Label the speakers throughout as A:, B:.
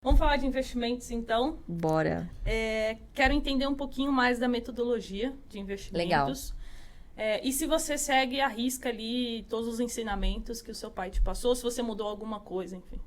A: Vamos falar de investimentos, então.
B: Bora.
A: Quero entender um pouquinho mais da metodologia de investimentos. E se você segue à risca ali todos os ensinamentos que o seu pai te passou, se você mudou alguma coisa, enfim.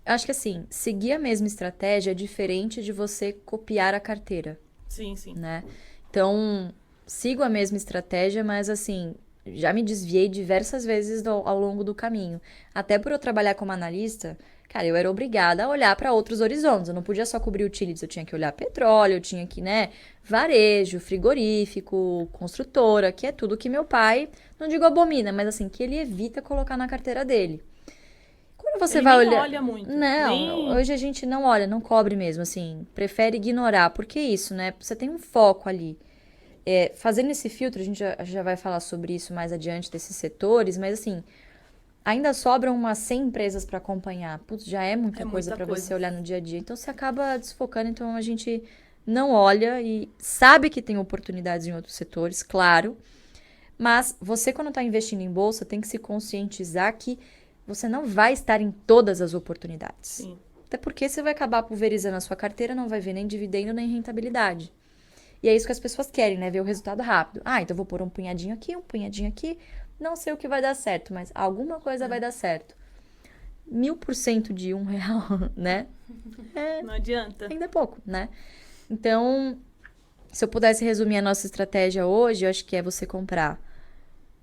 B: Eu acho que assim, seguir a mesma estratégia é diferente de você copiar a carteira,
A: Sim, sim.
B: né? Então, sigo a mesma estratégia, mas assim, já me desviei diversas vezes ao longo do caminho. Até por eu trabalhar como analista, cara, eu era obrigada a olhar para outros horizontes. Eu não podia só cobrir utilities, eu tinha que olhar petróleo, eu tinha que, né, varejo, frigorífico, construtora, que é tudo que meu pai, não digo abomina, mas assim, que ele evita colocar na carteira dele. Quando você
A: Ele
B: vai
A: nem
B: olhar.
A: olha muito.
B: Não,
A: Nem...
B: hoje a gente não olha, não cobre mesmo, assim, prefere ignorar. Por que isso, né? Você tem um foco ali. Fazendo esse filtro, a gente já vai falar sobre isso mais adiante desses setores, mas assim, ainda sobram umas 100 empresas para acompanhar. Putz, já é
A: É
B: muita coisa
A: muita
B: para você
A: coisa.
B: olhar no dia a dia. Então você acaba desfocando, então a gente não olha e sabe que tem oportunidades em outros setores, claro, mas você, quando está investindo em bolsa, tem que se conscientizar que você não vai estar em todas as oportunidades.
A: Sim.
B: Até porque você vai acabar pulverizando a sua carteira, não vai ver nem dividendo nem rentabilidade. E é isso que as pessoas querem, né? Ver o resultado rápido. Ah, então vou pôr um punhadinho aqui, um punhadinho aqui. Não sei o que vai dar certo, mas alguma coisa vai dar certo. 1000% de R$ 1, né?
A: Não adianta.
B: Ainda é pouco, né? Então, se eu pudesse resumir a nossa estratégia hoje, eu acho que é você comprar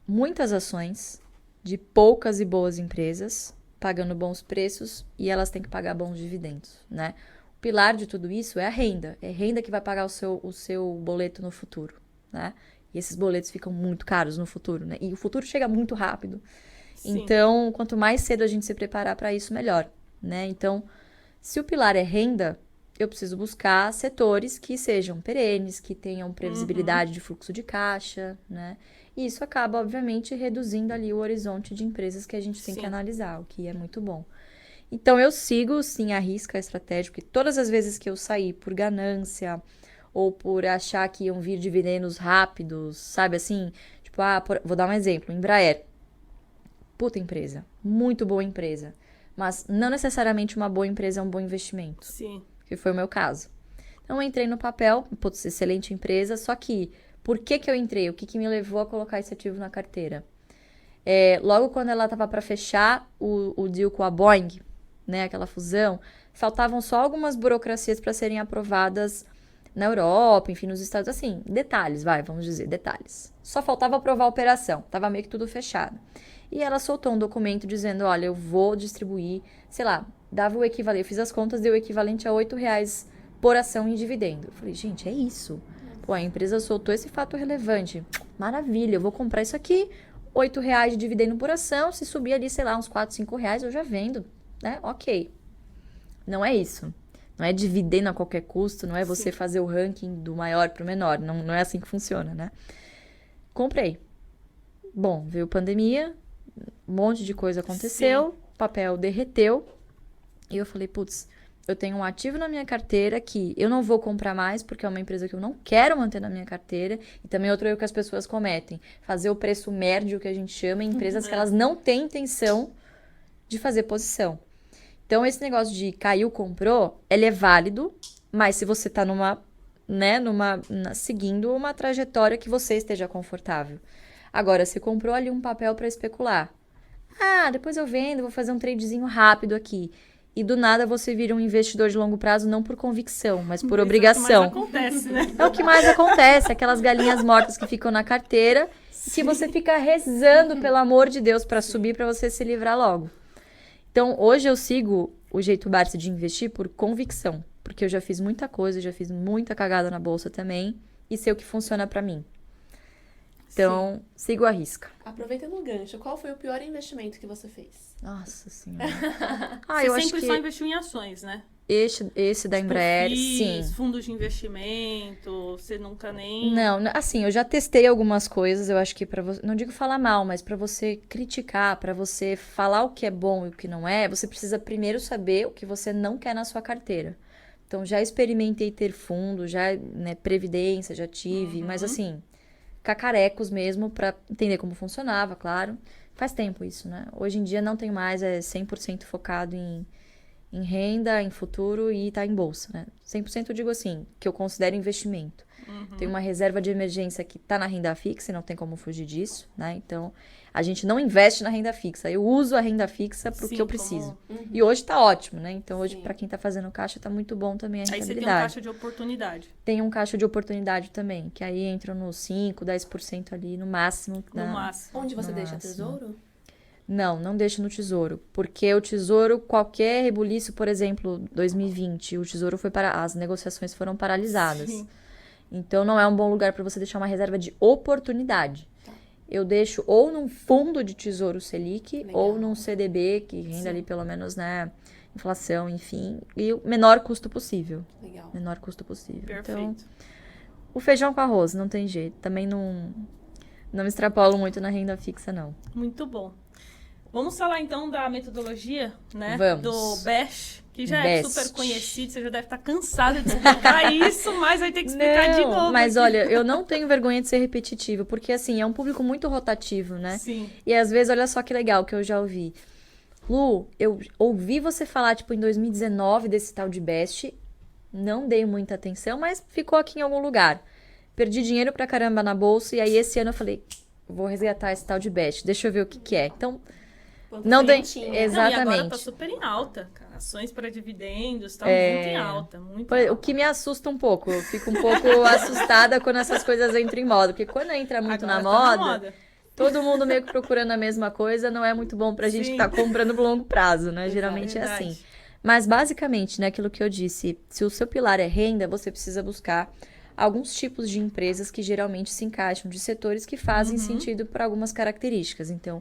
B: muitas ações de poucas e boas empresas, pagando bons preços e elas têm que pagar bons dividendos, né? O pilar de tudo isso é a renda. É a renda que vai pagar o seu boleto no futuro, né? E esses boletos ficam muito caros no futuro, né? E o futuro chega muito rápido.
A: Sim.
B: Então, quanto mais cedo a gente se preparar para isso, melhor, né? Então, se o pilar é renda, eu preciso buscar setores que sejam perenes, que tenham previsibilidade de fluxo de caixa, né? E isso acaba, obviamente, reduzindo ali o horizonte de empresas que a gente tem que
A: Sim.
B: analisar, o que é muito bom. Então, eu sigo, sim, a risca estratégica, porque todas as vezes que eu saí por ganância ou por achar que iam vir dividendos rápidos, sabe assim? Tipo, vou dar um exemplo, Embraer. Puta empresa, muito boa empresa. Mas não necessariamente uma boa empresa é um bom investimento,
A: Sim.
B: que foi o meu caso. Então, eu entrei no papel, putz, excelente empresa, só que por que eu entrei? O que me levou a colocar esse ativo na carteira? Logo quando ela estava para fechar o deal com a Boeing, né, aquela fusão, faltavam só algumas burocracias para serem aprovadas na Europa, enfim, nos Estados Unidos, assim, detalhes, vamos dizer, detalhes. Só faltava aprovar a operação, estava meio que tudo fechado. E ela soltou um documento dizendo, olha, eu vou distribuir, sei lá, dava o equivalente, eu fiz as contas, deu o equivalente a R$ 8 por ação em dividendo. Eu falei, gente, é isso. Pô, a empresa soltou esse fato relevante. Maravilha, eu vou comprar isso aqui, R$ 8 de dividendo por ação, se subir ali, sei lá, uns 4, R$ 5, eu já vendo, né? Ok. Não é isso. Não é dividendo a qualquer custo, não é você fazer o ranking do maior para o menor. Não é assim que funciona, né? Comprei. Bom, veio pandemia, um monte de coisa aconteceu, papel derreteu. E eu falei, putz, eu tenho um ativo na minha carteira que eu não vou comprar mais porque é uma empresa que eu não quero manter na minha carteira. E também outro erro que as pessoas cometem, fazer o preço médio que a gente chama em empresas que elas não têm intenção de fazer posição. Então, esse negócio de caiu, comprou, ele é válido, mas se você tá seguindo uma trajetória que você esteja confortável. Agora, você comprou ali um papel para especular. Ah, depois eu vendo, vou fazer um tradezinho rápido aqui. E do nada você vira um investidor de longo prazo não por convicção, mas por obrigação.
A: É o que mais acontece, né?
B: É o que mais acontece, aquelas galinhas mortas que ficam na carteira e que você fica rezando, pelo amor de Deus, para subir, para você se livrar logo. Então, hoje eu sigo o jeito Barsi de investir por convicção, porque eu já fiz muita coisa, já fiz muita cagada na bolsa também e sei o que funciona para mim. Então, sigo a risca.
C: Aproveitando o gancho, qual foi o pior investimento que você fez?
B: Nossa Senhora.
A: Você
B: eu acho
A: sempre
B: que
A: só investiu em ações, né?
B: esse da Embraer, sim.
A: Fundos de investimento, você nunca nem...
B: Não, assim, eu já testei algumas coisas, eu acho que para você, não digo falar mal, mas para você criticar, para você falar o que é bom e o que não é, você precisa primeiro saber o que você não quer na sua carteira. Então, já experimentei ter fundo, já, né, previdência, já tive, mas assim, cacarecos mesmo para entender como funcionava, claro. Faz tempo isso, né? Hoje em dia não tenho mais, é 100% focado em em renda, em futuro e tá em bolsa, né? 100% eu digo assim, que eu considero investimento. Tem uma reserva de emergência que tá na renda fixa e não tem como fugir disso, né? Então, a gente não investe na renda fixa. Eu uso a renda fixa pro que eu preciso. E hoje tá ótimo, né? Então, hoje, para quem tá fazendo caixa, tá muito bom também a rentabilidade.
A: Aí você tem um caixa de oportunidade.
B: Tem um caixa de oportunidade também, que aí entra nos 5, 10% ali no máximo.
A: No máximo.
C: Onde você deixa tesouro?
B: Não deixo no Tesouro. Porque o Tesouro, qualquer rebuliço, por exemplo, 2020, o Tesouro foi para... As negociações foram paralisadas.
A: Sim.
B: Então, não é um bom lugar para você deixar uma reserva de oportunidade. Eu deixo ou num fundo de Tesouro Selic, ou num CDB, que renda ali pelo menos, né, inflação, enfim. E o menor custo possível.
C: Legal.
B: Menor custo possível.
A: Perfeito.
B: Então, o feijão com arroz, não tem jeito. Também não extrapolo muito na renda fixa, não.
A: Muito bom. Vamos falar então da metodologia, né?
B: Vamos.
A: Do BEST, que já
B: BEST.
A: é super conhecido, você já deve estar cansada de explicar isso, mas vai ter que explicar de novo.
B: Mas
A: aqui.
B: olha, eu não tenho vergonha de ser repetitivo, porque assim, é um público muito rotativo, né?
A: Sim.
B: E às vezes, olha só que legal que eu já ouvi. Lu, eu ouvi você falar, tipo, em 2019 desse tal de BEST, não dei muita atenção, mas ficou aqui em algum lugar. Perdi dinheiro pra caramba na bolsa, e aí esse ano eu falei, vou resgatar esse tal de BEST, deixa eu ver o que que é. Então, não dei...
C: Não,
A: Não,
B: Exatamente.
A: e agora tá super em alta, cara. Ações para dividendos, tá muito em alta, muito em
B: O
A: alta.
B: que me assusta um pouco, eu fico um pouco assustada quando essas coisas entram em moda, porque quando entra muito
A: Agora
B: na
A: tá
B: moda, todo mundo meio que procurando a mesma coisa, não é muito bom pra gente
A: Sim.
B: que tá comprando pro longo prazo, né? Geralmente é
A: Verdade.
B: assim. Mas basicamente, né, aquilo que eu disse, se o seu pilar é renda, você precisa buscar alguns tipos de empresas que geralmente se encaixam de setores que fazem sentido por algumas características. Então,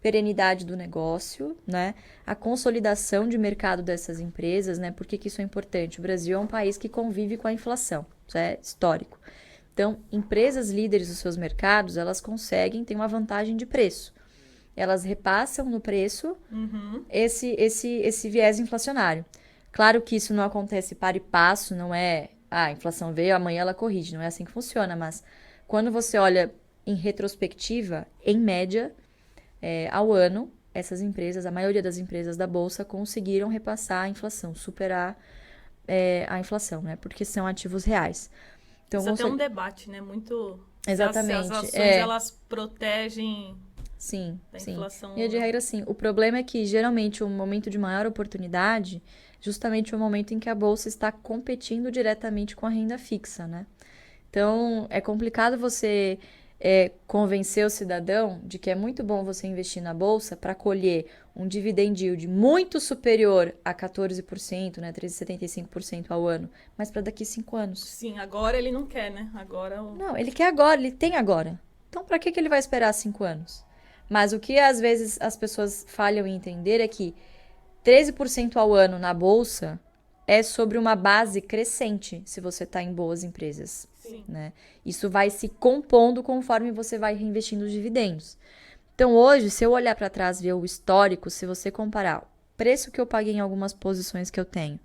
B: perenidade do negócio, né? A consolidação de mercado dessas empresas, né? Por que que isso é importante? O Brasil é um país que convive com a inflação, isso é histórico. Então, empresas líderes dos seus mercados, elas conseguem ter uma vantagem de preço. Elas repassam no preço esse viés inflacionário. Claro que isso não acontece para e passo, não é, a inflação veio, amanhã ela corrige, não é assim que funciona, mas quando você olha em retrospectiva, em média, ao ano, essas empresas, a maioria das empresas da Bolsa conseguiram repassar a inflação, superar a inflação, né? Porque são ativos reais. Então,
A: Isso até um debate, né? Muito...
B: Exatamente.
A: Se as ações, elas protegem
B: Sim,
A: da
B: sim.
A: inflação.
B: E de regra, sim. O problema é que, geralmente, o momento de maior oportunidade, justamente o momento em que a Bolsa está competindo diretamente com a renda fixa, né? Então, é complicado você convencer o cidadão de que é muito bom você investir na Bolsa para colher um dividend yield muito superior a 14%, né? 13,75% ao ano, mas para daqui 5 anos.
A: Sim, agora ele não quer, né? Agora
B: Não, ele quer agora, ele tem agora. Então, para que ele vai esperar 5 anos? Mas o que às vezes as pessoas falham em entender é que 13% ao ano na Bolsa é sobre uma base crescente, se você está em boas empresas.
A: Sim.
B: Né? Isso vai se compondo conforme você vai reinvestindo os dividendos. Então, hoje, se eu olhar para trás e ver o histórico, se você comparar o preço que eu paguei em algumas posições que eu tenho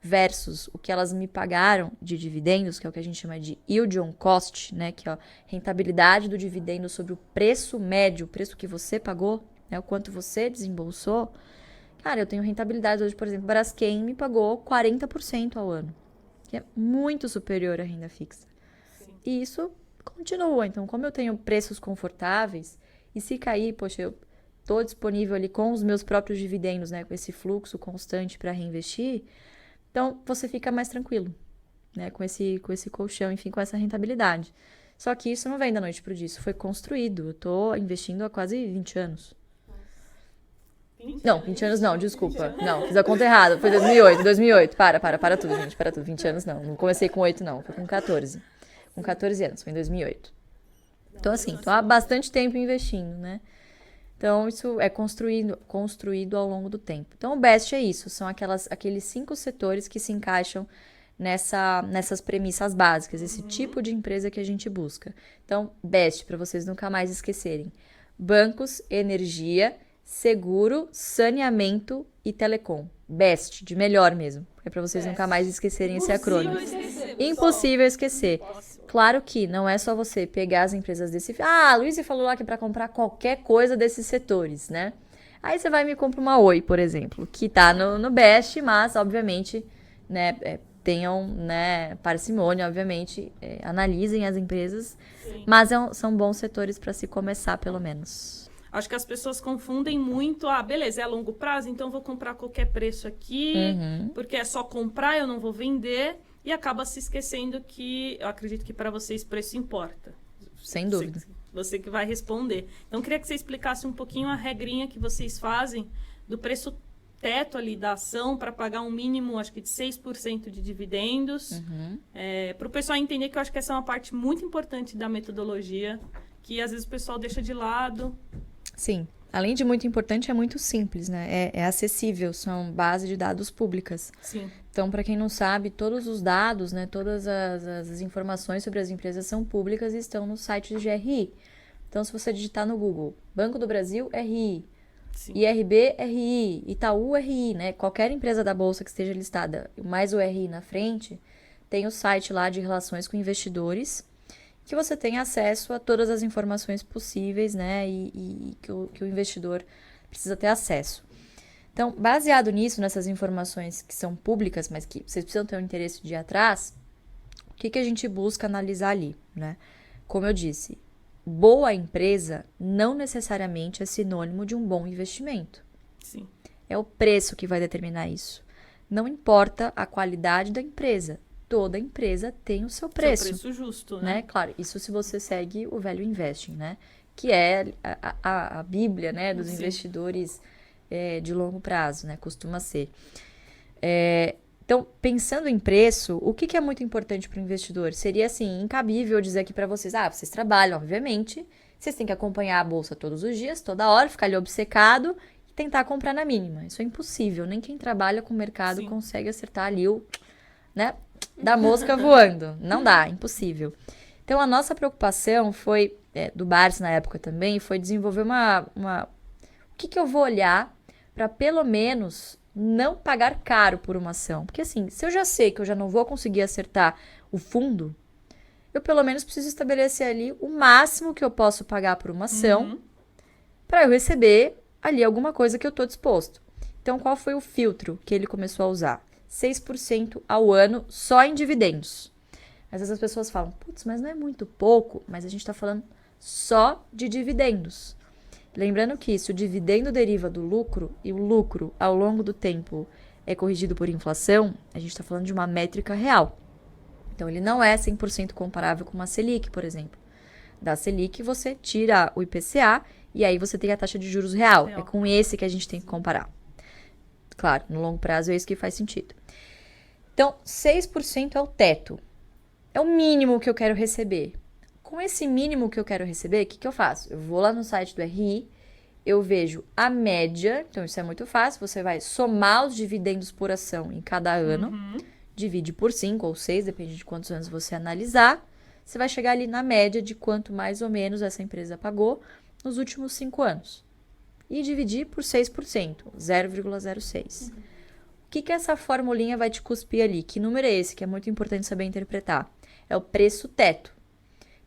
B: versus o que elas me pagaram de dividendos, que é o que a gente chama de yield on cost, né? Que é a rentabilidade do dividendo sobre o preço médio, o preço que você pagou, né? O quanto você desembolsou. Cara, eu tenho rentabilidade hoje, por exemplo, Braskem me pagou 40% ao ano, que é muito superior à renda fixa.
A: Sim.
B: E isso continua. Então, como eu tenho preços confortáveis, e se cair, poxa, eu estou disponível ali com os meus próprios dividendos, né? Com esse fluxo constante para reinvestir, então você fica mais tranquilo, né? Com esse colchão, enfim, com essa rentabilidade. Só que isso não vem da noite pro dia, isso foi construído. Eu tô investindo há quase 20 anos. Não, 20 anos não, desculpa. Não, fiz a conta errada. Foi 2008. Para tudo, gente. Para tudo. 20 anos não. Não comecei com 8, não. Foi com 14. Com 14 anos. Foi em 2008. Então, assim, tô há bastante tempo investindo, né? Então, isso é construído ao longo do tempo. Então, o BEST é isso. São aqueles 5 setores que se encaixam nessas premissas básicas. Esse tipo de empresa que a gente busca. Então, BEST, para vocês nunca mais esquecerem. Bancos, energia, seguro, saneamento e telecom. BEST, de melhor mesmo. É para vocês nunca mais esquecerem esse acrônimo. Impossível esquecer. Claro que não é só você pegar as empresas desse... Ah, a Luísa falou lá que é para comprar qualquer coisa desses setores, né? Aí você vai e me compra uma Oi, por exemplo, que tá no best, mas, obviamente, né, tenham, né, parcimônia, obviamente, analisem as empresas,
A: Sim.
B: mas são bons setores para se começar, pelo menos.
A: Acho que as pessoas confundem muito, beleza, é a longo prazo, então vou comprar qualquer preço aqui, porque é só comprar, eu não vou vender, e acaba se esquecendo que, eu acredito que para vocês preço importa.
B: Sem dúvida.
A: Você que vai responder. Então, queria que você explicasse um pouquinho a regrinha que vocês fazem do preço teto ali da ação para pagar um mínimo, acho que de 6% de dividendos, para o pessoal entender que eu acho que essa é uma parte muito importante da metodologia, que às vezes o pessoal deixa de lado.
B: Sim. Além de muito importante, é muito simples, né? É acessível, são bases de dados públicas.
A: Sim.
B: Então, para quem não sabe, todos os dados, né, todas as informações sobre as empresas são públicas e estão no site do GRI. Então, se você digitar no Google, Banco do Brasil, RI,
A: Sim.
B: IRB, RI, Itaú, RI, né? Qualquer empresa da Bolsa que esteja listada, mais o RI na frente, tem o site lá de relações com investidores, que você tem acesso a todas as informações possíveis, né? E que o investidor precisa ter acesso. Então, baseado nisso, nessas informações que são públicas, mas que vocês precisam ter um interesse de ir atrás, o que a gente busca analisar ali, né? Como eu disse, boa empresa não necessariamente é sinônimo de um bom investimento.
A: Sim.
B: É o preço que vai determinar isso. Não importa a qualidade da empresa. Toda empresa tem o seu preço.
A: Seu preço justo, né?
B: Claro, isso se você segue o Value Investing, né? Que é a bíblia, né, dos investidores de longo prazo, né? Costuma ser. Então, pensando em preço, o que é muito importante para o investidor? Seria, assim, incabível dizer aqui para vocês, vocês trabalham, obviamente, vocês têm que acompanhar a bolsa todos os dias, toda hora, ficar ali obcecado e tentar comprar na mínima. Isso é impossível, nem quem trabalha com o mercado consegue acertar ali da mosca voando. Não dá, impossível. Então, a nossa preocupação foi, do Barsi na época também, foi desenvolver o que eu vou olhar para pelo menos não pagar caro por uma ação. Porque assim, se eu já sei que eu já não vou conseguir acertar o fundo, eu pelo menos preciso estabelecer ali o máximo que eu posso pagar por uma ação para eu receber ali alguma coisa que eu estou disposto. Então, qual foi o filtro que ele começou a usar? 6% ao ano só em dividendos. Às vezes as pessoas falam, putz, mas não é muito pouco, mas a gente está falando só de dividendos. Lembrando que se o dividendo deriva do lucro e o lucro ao longo do tempo é corrigido por inflação, a gente está falando de uma métrica real. Então ele não é 100% comparável com uma Selic, por exemplo. Da Selic você tira o IPCA e aí você tem a taxa de juros real. É com esse que a gente tem que comparar. Claro, no longo prazo é isso que faz sentido. Então, 6% é o teto. É o mínimo que eu quero receber. Com esse mínimo que eu quero receber, o que eu faço? Eu vou lá no site do RI, eu vejo a média, então isso é muito fácil, você vai somar os dividendos por ação em cada ano, divide por 5 ou 6, depende de quantos anos você analisar, você vai chegar ali na média de quanto mais ou menos essa empresa pagou nos últimos 5 anos. E dividir por 6%, 0,06. O que essa formulinha vai te cuspir ali? Que número é esse? Que é muito importante saber interpretar. É o preço teto.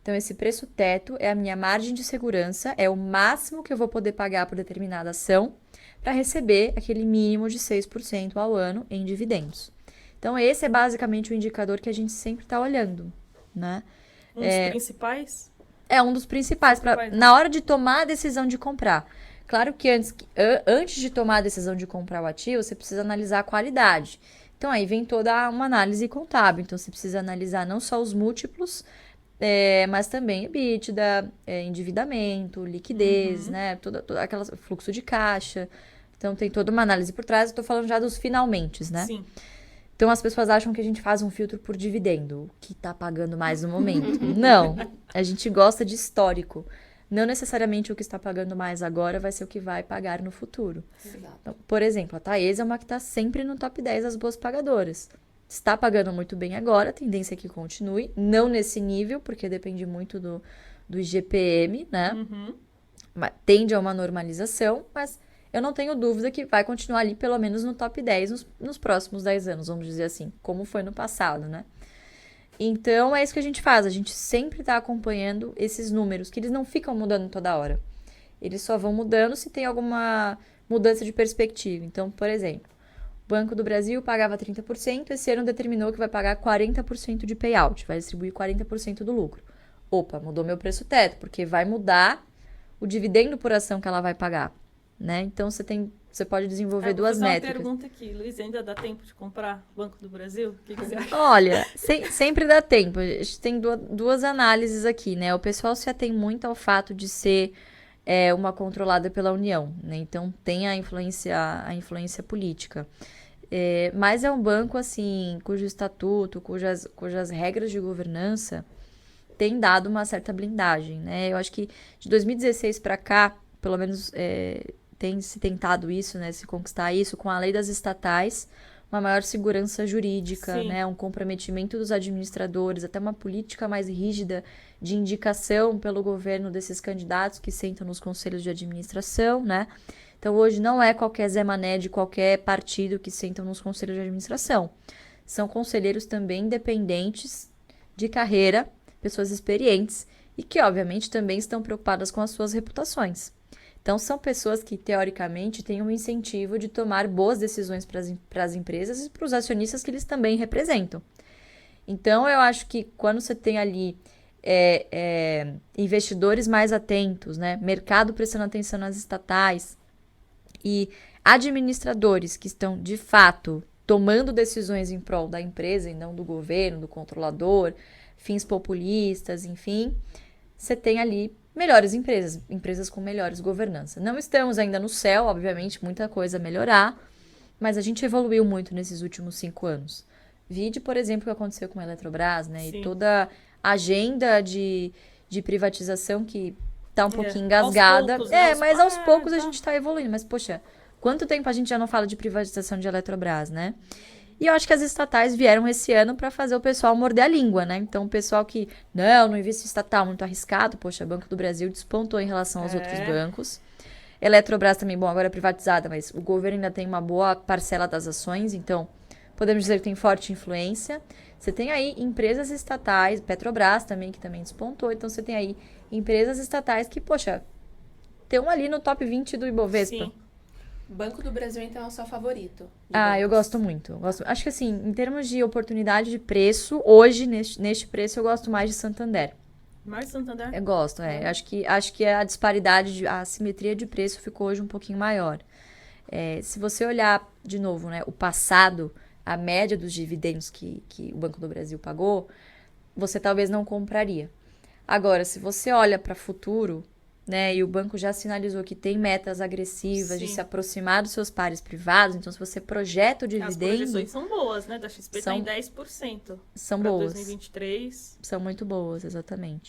B: Então, esse preço teto é a minha margem de segurança, é o máximo que eu vou poder pagar por determinada ação para receber aquele mínimo de 6% ao ano em dividendos. Então, esse é basicamente o indicador que a gente sempre está olhando, né?
A: Um dos principais?
B: É um dos principais, na hora de tomar a decisão de comprar. Claro que antes de tomar a decisão de comprar o ativo, você precisa analisar a qualidade. Então, aí vem toda uma análise contábil. Então, você precisa analisar não só os múltiplos, mas também EBITDA, endividamento, liquidez, né? Todo aquele fluxo de caixa. Então, tem toda uma análise por trás. Estou falando já dos finalmente, né?
A: Sim.
B: Então, as pessoas acham que a gente faz um filtro por dividendo, o que está pagando mais no momento. Não, a gente gosta de histórico. Não necessariamente o que está pagando mais agora vai ser o que vai pagar no futuro. Então, por exemplo, a Taesa é uma que está sempre no top 10 das boas pagadoras. Está pagando muito bem agora, a tendência é que continue. Não nesse nível, porque depende muito do IGPM, né? Tende a uma normalização, mas eu não tenho dúvida que vai continuar ali pelo menos no top 10 nos próximos 10 anos, vamos dizer assim, como foi no passado, né? Então, é isso que a gente faz. A gente sempre está acompanhando esses números, que eles não ficam mudando toda hora. Eles só vão mudando se tem alguma mudança de perspectiva. Então, por exemplo, o Banco do Brasil pagava 30%, esse ano determinou que vai pagar 40% de payout, vai distribuir 40% do lucro. Opa, mudou meu preço teto, porque vai mudar o dividendo por ação que ela vai pagar, né? Então, você pode desenvolver duas métricas.
A: Uma pergunta aqui, Luiz, ainda dá tempo de comprar Banco do Brasil? O que você acha?
B: Olha, sempre dá tempo. A gente tem duas análises aqui, né? O pessoal se atém muito ao fato de ser uma controlada pela União, né? Então, tem a influência política. Mas é um banco, assim, cujo estatuto, cujas regras de governança têm dado uma certa blindagem, né? Eu acho que de 2016 para cá, pelo menos tem se tentado isso, né? Se conquistar isso com a lei das estatais, uma maior segurança jurídica, né? Um comprometimento dos administradores, até uma política mais rígida de indicação pelo governo desses candidatos que sentam nos conselhos de administração, né? Então, hoje não é qualquer Zé Mané de qualquer partido que sentam nos conselhos de administração. São conselheiros também independentes de carreira, pessoas experientes e que, obviamente, também estão preocupadas com as suas reputações. Então, são pessoas que, teoricamente, têm um incentivo de tomar boas decisões para as empresas e para os acionistas que eles também representam. Então, eu acho que quando você tem ali investidores mais atentos, né, mercado prestando atenção nas estatais e administradores que estão, de fato, tomando decisões em prol da empresa e não do governo, do controlador, fins populistas, enfim, você tem ali melhores empresas com melhores governança. Não estamos ainda no céu, obviamente, muita coisa a melhorar, mas a gente evoluiu muito nesses últimos 5 anos. Vide, por exemplo, o que aconteceu com a Eletrobras, né? Sim. E toda a agenda de privatização que tá um pouquinho engasgada.
A: Aos poucos,
B: mas aos poucos a gente tá evoluindo. Mas, poxa, quanto tempo a gente já não fala de privatização de Eletrobras, né? E eu acho que as estatais vieram esse ano para fazer o pessoal morder a língua, né? Então, o pessoal que, não investe estatal, muito arriscado. Poxa, Banco do Brasil despontou em relação aos outros bancos. Eletrobras também, bom, agora é privatizada, mas o governo ainda tem uma boa parcela das ações, então podemos dizer que tem forte influência. Você tem aí empresas estatais, Petrobras também, que também despontou. Então, você tem aí empresas estatais que, poxa, estão ali no top 20 do Ibovespa.
A: Sim.
C: Banco do Brasil, então, é o seu favorito?
B: Eu gosto muito. Acho que, assim, em termos de oportunidade de preço, hoje, neste preço, eu gosto mais de Santander.
A: Mais Santander?
B: Eu gosto, Acho que a disparidade, a assimetria de preço ficou hoje um pouquinho maior. Se você olhar, de novo, né, o passado, a média dos dividendos que o Banco do Brasil pagou, você talvez não compraria. Agora, se você olha para futuro, né, e o banco já sinalizou que tem metas agressivas de se aproximar dos seus pares privados, então se você projeta o dividendo...
A: As projeções são boas, né? Da XP está em 10%.
B: São boas.
A: 2023.
B: São muito boas, exatamente.